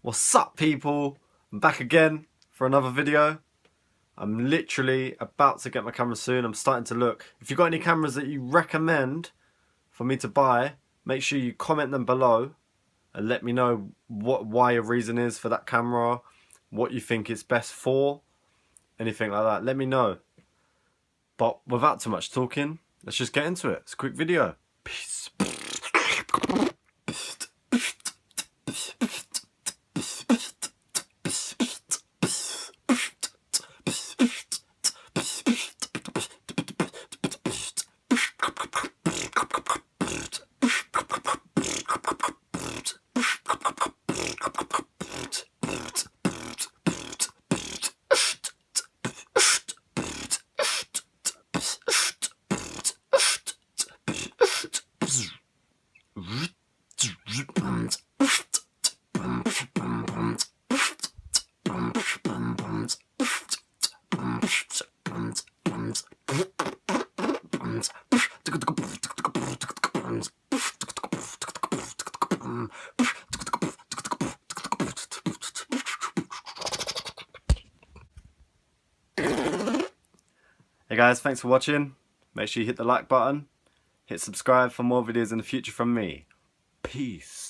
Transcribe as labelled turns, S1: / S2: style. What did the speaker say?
S1: What's up, people? I'm back again for another video. I'm literally about to get my camera soon. I'm starting to look. If you've got any cameras that you recommend for me to buy, make sure you comment them below and let me know why your reason is for that camera, what you think it's best for, anything like that. Let me know. But without too much talking, let's just get into it. It's a quick video. Peace. Hey guys, thanks for watching. Make sure you hit the like button, hit subscribe for more videos in the future from me. Peace.